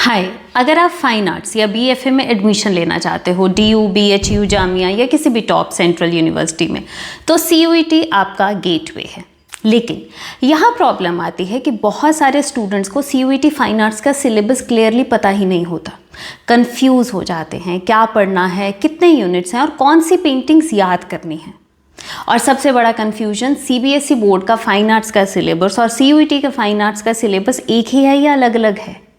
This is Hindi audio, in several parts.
हाय, अगर आप फाइन आर्ट्स या बीएफए में एडमिशन लेना चाहते हो डीयू, बीएचयू, जामिया या किसी भी टॉप सेंट्रल यूनिवर्सिटी में, तो सीयूईटी आपका गेटवे है। लेकिन यहाँ प्रॉब्लम आती है कि बहुत सारे स्टूडेंट्स को सीयूईटी फाइन आर्ट्स का सिलेबस क्लियरली पता ही नहीं होता, कंफ्यूज हो जाते हैं क्या पढ़ना है, कितने यूनिट्स हैं और कौन सी पेंटिंग्स याद करनी है। और सबसे बड़ा कन्फ्यूजन, सीबीएसई बोर्ड का फाइन आर्ट्स का सिलेबस और सीयूईटी का फाइन आर्ट्स का सिलेबस एक ही है या अलग अलग है।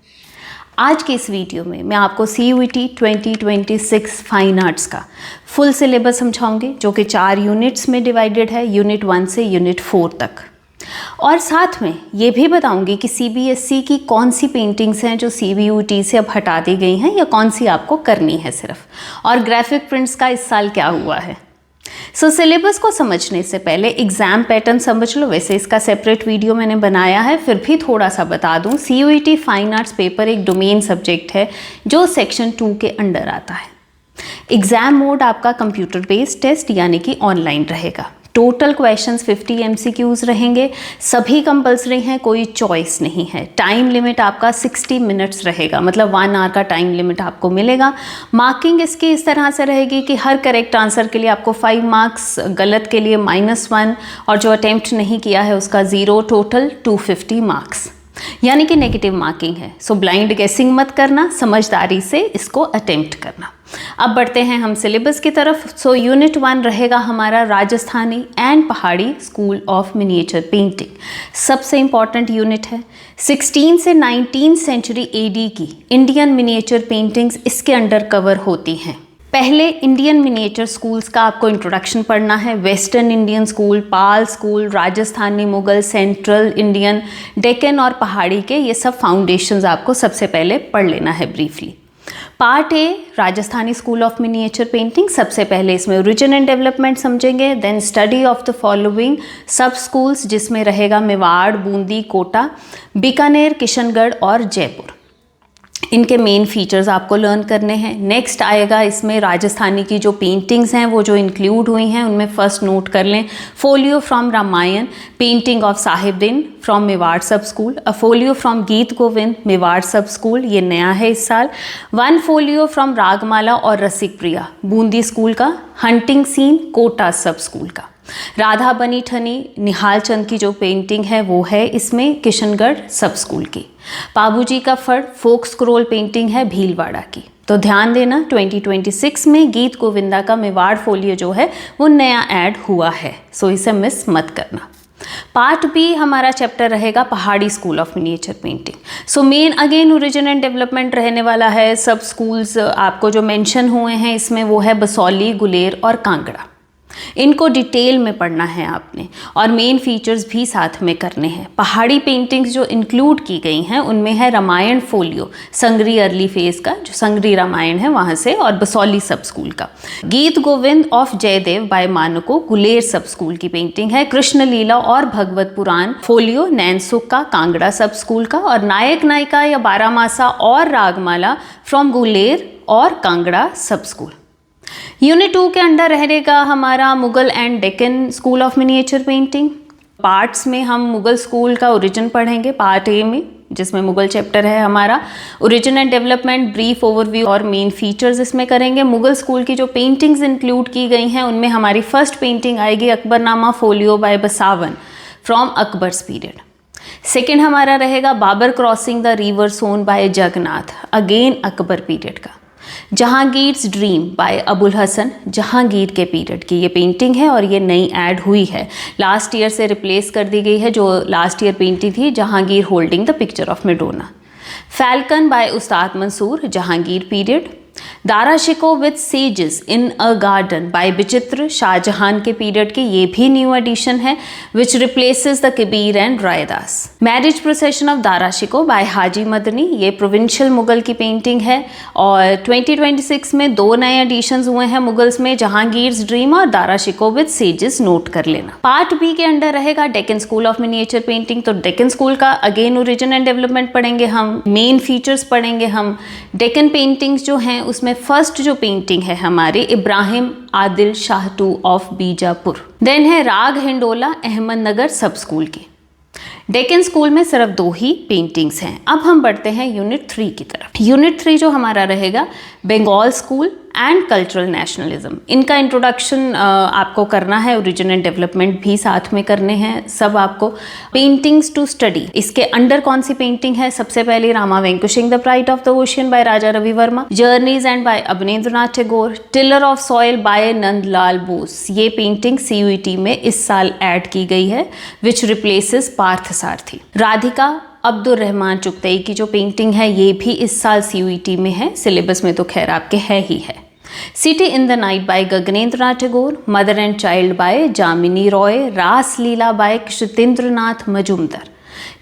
आज के इस वीडियो में मैं आपको सीयूईटी 2026 फाइन आर्ट्स का फुल सिलेबस समझाऊंगी, जो कि 4 यूनिट्स में डिवाइडेड है, यूनिट 1 से यूनिट 4 तक। और साथ में ये भी बताऊंगी कि सीबीएसई की कौन सी पेंटिंग्स हैं जो सीबीयूटी से अब हटा दी गई हैं या कौन सी आपको करनी है सिर्फ, और ग्राफिक प्रिंट्स का इस साल क्या हुआ है। सिलेबस को समझने से पहले एग्जाम पैटर्न समझ लो। वैसे इसका सेपरेट वीडियो मैंने बनाया है, फिर भी थोड़ा सा बता दूं। सीयूईटी फाइन आर्ट्स पेपर एक डोमेन सब्जेक्ट है जो सेक्शन 2 के अंडर आता है। एग्जाम मोड आपका कंप्यूटर बेस्ड टेस्ट यानी कि ऑनलाइन रहेगा। टोटल क्वेश्चंस 50 MCQs रहेंगे, सभी कंपल्सरी हैं, कोई चॉइस नहीं है। टाइम लिमिट आपका 60 मिनट्स रहेगा, मतलब 1 आवर का टाइम लिमिट आपको मिलेगा। मार्किंग इसकी इस तरह से रहेगी कि हर करेक्ट आंसर के लिए आपको 5 मार्क्स, गलत के लिए -1 और जो अटेम्प्ट नहीं किया है उसका 0, टोटल 250 मार्क्स, यानी कि नेगेटिव मार्किंग है। सो ब्लाइंड गेसिंग मत करना, समझदारी से इसको अटेम्प्ट करना। अब बढ़ते हैं हम सिलेबस की तरफ। यूनिट 1 रहेगा हमारा राजस्थानी एंड पहाड़ी स्कूल ऑफ मिनिएचर पेंटिंग। सबसे इंपॉर्टेंट यूनिट है। 16 से 19 सेंचुरी एडी की इंडियन मिनिएचर पेंटिंग्स इसके अंडर कवर होती हैं। पहले इंडियन मिनिएचर स्कूल्स का आपको इंट्रोडक्शन पढ़ना है। Western Indian school, Pala school, Rajasthani, Mughal, central Indian, Deccan और पहाड़ी के, ये सब फाउंडेशंस आपको सबसे पहले पढ़ लेना है briefly. Part A, Rajasthani school of miniature painting. सबसे पहले इसमें ओरिजिन एंड डेवलपमेंट समझेंगे, then study of the following sub schools, जिसमें रहेगा मेवाड़, बूंदी, कोटा, बीकानेर, किशनगढ़ और जयपुर। इनके मेन फीचर्स आपको लर्न करने हैं। नेक्स्ट आएगा इसमें राजस्थानी की जो पेंटिंग्स हैं वो जो इंक्लूड हुई हैं उनमें फर्स्ट नोट कर लें, folio from Ramayana, painting of Sahibdin from Mewar sub school, a folio from गीत गोविंद मेवाड़ सब स्कूल, ये नया है इस साल। 1 फोलियो फ्रॉम रागमाला और रसिक प्रिया बूंदी स्कूल का, हंटिंग सीन कोटा सब स्कूल का। राधा बनी ठनी निहाल चंद की जो पेंटिंग है वो है इसमें किशनगढ़ सब स्कूल की। बाबूजी का फड़ फोक स्क्रोल पेंटिंग है भीलवाड़ा की। तो ध्यान देना, 2026 में गीत गोविंदा का मेवाड़ फोलियो जो है वो नया ऐड हुआ है, सो इसे मिस मत करना। पार्ट बी हमारा चैप्टर रहेगा पहाड़ी school of miniature painting. So main again origin and development रहने वाला है। सब स्कूल्स आपको जो मेंशन हुए हैं इसमें वो है बसौली, गुलेर और कांगड़ा। इनको डिटेल में पढ़ना है आपने और मेन फीचर्स भी साथ में करने हैं। पहाड़ी पेंटिंग्स जो इंक्लूड की गई हैं उनमें है रामायण फोलियो, संगरी अर्ली फेज का जो संगरी रामायण है वहाँ से, और बसौली सब स्कूल का। गीत गोविंद ऑफ जयदेव बाय मानको गुलेर सब स्कूल की पेंटिंग है। कृष्ण लीला और भगवत पुराण फोलियो नैनसुख का कांगड़ा सब स्कूल का, और नायक नायिका या बारामासा और रागमाला फ्रॉम गुलेर और कांगड़ा सब स्कूल। यूनिट 2 के अंडर रहेगा हमारा Mughal and Deccan school of miniature painting. Parts में हम मुगल स्कूल का ओरिजिन पढ़ेंगे पार्ट ए में, जिसमें मुगल चैप्टर है हमारा। Origin and development, brief overview और मेन फीचर्स इसमें करेंगे। मुगल स्कूल की जो पेंटिंग्स इंक्लूड की गई हैं उनमें हमारी फर्स्ट पेंटिंग आएगी Akbarnama folio by Basawan from Akbar's period. Second हमारा रहेगा Babur crossing the river Son by Jagannath, again Akbar period का। जहांगीर्स ड्रीम बाय अबुल हसन, जहांगीर के पीरियड की ये पेंटिंग है और ये नई ऐड हुई है, लास्ट ईयर से रिप्लेस कर दी गई है। जो लास्ट ईयर पेंटिंग थी Jahangir holding the picture of Madonna. Falcon by Ustad Mansur, Jahangir period. Dara Shikoh with sages in a garden by Vichitra, Shahjahan के पीरियड की, ये भी न्यू एडिशन है which replaces the Kabir and Raidas. Marriage procession of Dara Shikoh by Haji Madani, ये प्रोविंशियल मुगल की पेंटिंग है और 2026 में 2 नए एडिशंस हुए हैं मुगल्स में, जहांगीर्स ड्रीम और Dara Shikoh with sages, note कर लेना। पार्ट बी के अंडर रहेगा Deccan school of miniature painting. तो डेक्कन स्कूल का अगेन ओरिजिन एंड डेवलपमेंट पढ़ेंगे हम, मेन फीचर्स पढ़ेंगे हम। डेक्कन पेंटिंग्स जो हैं उसमें फर्स्ट जो पेंटिंग है हमारी इब्राहिम आदिल शाहटू ऑफ बीजापुर। देन है राग हिंडोला अहमदनगर सब स्कूल की। डेक्कन स्कूल में सिर्फ 2 ही पेंटिंग्स हैं। अब हम बढ़ते हैं यूनिट 3 की तरफ। यूनिट 3 जो हमारा रहेगा Bengal school and cultural nationalism. इनका इंट्रोडक्शन आपको करना है, ओरिजिन एंड डेवलपमेंट भी साथ में करने हैं सब आपको। पेंटिंग्स टू स्टडी, इसके अंडर कौन सी पेंटिंग है? सबसे पहले Rama vanquishing the pride of the ocean by Raja Ravi Varma, journey's end by Abanindranath Tagore, tiller of soil by Nandalal Bose. ये पेंटिंग CUET में इस साल ऐड की गई है, which replaces Parthasarathi. Radhika Abdul Rahman Chagatai की जो पेंटिंग है ये भी इस साल CUET में है, सिलेबस में तो खैर आपके है ही है। City in the night by Gaganendranath Tagore, mother and child by Jamini Roy, Raas Leela bye क्षितेंद्रनाथ Majumdar,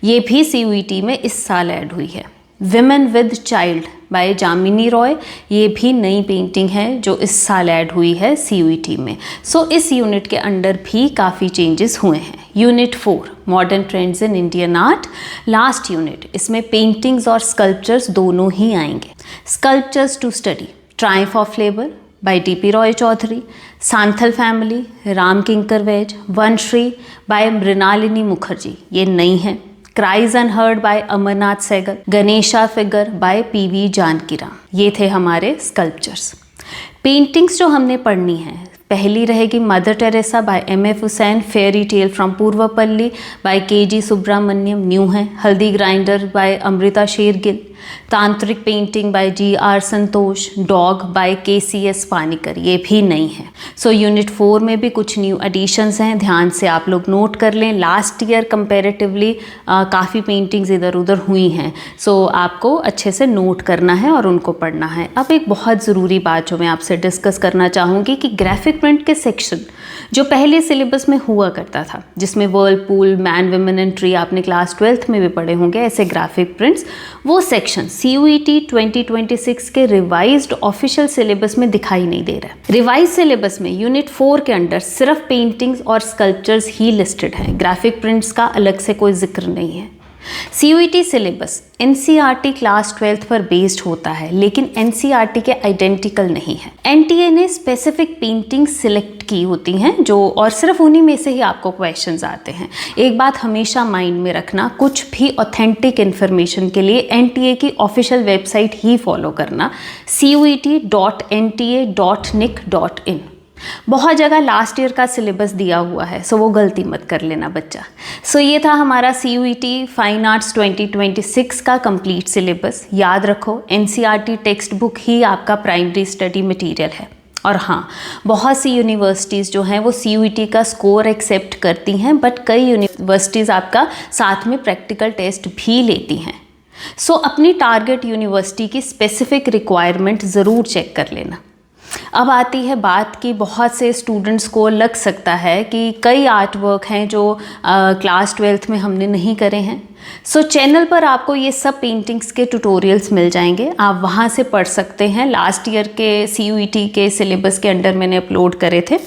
ये भी CUET में इस साल ऐड हुई है। Women with child by Jamini Roy, ये भी नई पेंटिंग है जो इस साल ऐड हुई है CUET में। सो इस यूनिट के अंडर भी काफ़ी चेंजेस हुए हैं। Unit 4 modern trends in Indian art, last unit. इसमें पेंटिंग्स और स्कल्पचर्स दोनों ही आएंगे। Sculptures to study, triumph of labour by DP Roy Chowdhury, Santhal family, Ram Kinkar Baij, Vanashree by Mrinalini Mukherjee, ये नई है। Cries unheard by Amarnath Sehgal, Ganesha figure by PV Janakiram, ये थे हमारे स्कल्पचर्स। पेंटिंग्स जो हमने पढ़नी है, पहली रहेगी Mother Teresa by MF Husain, fairy tale from Purvapalli by KG Subramanyan, new है। Haldi grinder by Amrita Sher-Gil, tantric painting by GR Santosh, dog by KCS Paniker, ये भी नई है। सो यूनिट 4 में भी कुछ न्यू एडिशंस हैं, ध्यान से आप लोग नोट कर लें। लास्ट ईयर कंपैरेटिवली काफ़ी पेंटिंग्स इधर उधर हुई हैं, सो आपको अच्छे से नोट करना है और उनको पढ़ना है। अब एक बहुत ज़रूरी बात जो मैं आपसे डिस्कस करना चाहूँगी कि ग्राफिक प्रिंट के सेक्शन जो पहले सिलेबस में हुआ करता था, जिसमें Whirlpool, man women and tree आपने क्लास 12th में भी पढ़े होंगे ऐसे ग्राफिक प्रिंट्स, वो सेक्शन CUET 2026 के रिवाइज्ड ऑफिशियल सिलेबस में दिखाई नहीं दे रहा है। रिवाइज सिलेबस में यूनिट 4 के अंडर सिर्फ पेंटिंग्स और स्कल्पचर्स ही लिस्टेड हैं, ग्राफिक प्रिंट्स का अलग से कोई जिक्र नहीं है। CUET syllabus NCERT class 12th पर बेस्ड होता है, लेकिन NCERT के आइडेंटिकल नहीं है। NTA ने स्पेसिफिक पेंटिंग सिलेक्ट की होती हैं जो, और सिर्फ उन्हीं में से ही आपको क्वेश्चंस आते हैं। एक बात हमेशा माइंड में रखना, कुछ भी ऑथेंटिक इन्फॉर्मेशन के लिए NTA की ऑफिशियल वेबसाइट ही फॉलो करना, cuet.nta.nic.in। बहुत जगह लास्ट ईयर का सिलेबस दिया हुआ है, सो वो गलती मत कर लेना बच्चा। सो ये था हमारा CUET फाइन आर्ट्स 2026 का कंप्लीट सिलेबस। याद रखो NCERT टेक्स्ट बुक ही आपका प्राइमरी स्टडी मटेरियल है। और हाँ, बहुत सी यूनिवर्सिटीज़ जो हैं वो CUET का स्कोर एक्सेप्ट करती हैं, बट कई यूनिवर्सिटीज़ आपका साथ में प्रैक्टिकल टेस्ट भी लेती हैं। सो अपनी टारगेट यूनिवर्सिटी की स्पेसिफिक रिक्वायरमेंट ज़रूर चेक कर लेना। अब आती है बात कि बहुत से स्टूडेंट्स को लग सकता है कि कई आर्ट वर्क हैं जो क्लास 12th में हमने नहीं करे हैं। सो चैनल पर आपको ये सब पेंटिंग्स के ट्यूटोरियल्स मिल जाएंगे, आप वहाँ से पढ़ सकते हैं। लास्ट ईयर के CUET के सिलेबस के अंडर मैंने अपलोड करे थे।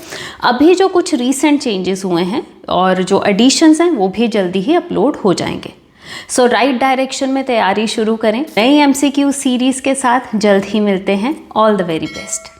अभी जो कुछ रीसेंट चेंजेस हुए हैं और जो एडिशंस हैं वो भी जल्दी ही अपलोड हो जाएंगे। सो राइट डायरेक्शन में तैयारी शुरू करें। नई MCQ सीरीज़ के साथ जल्द ही मिलते हैं। All the very best.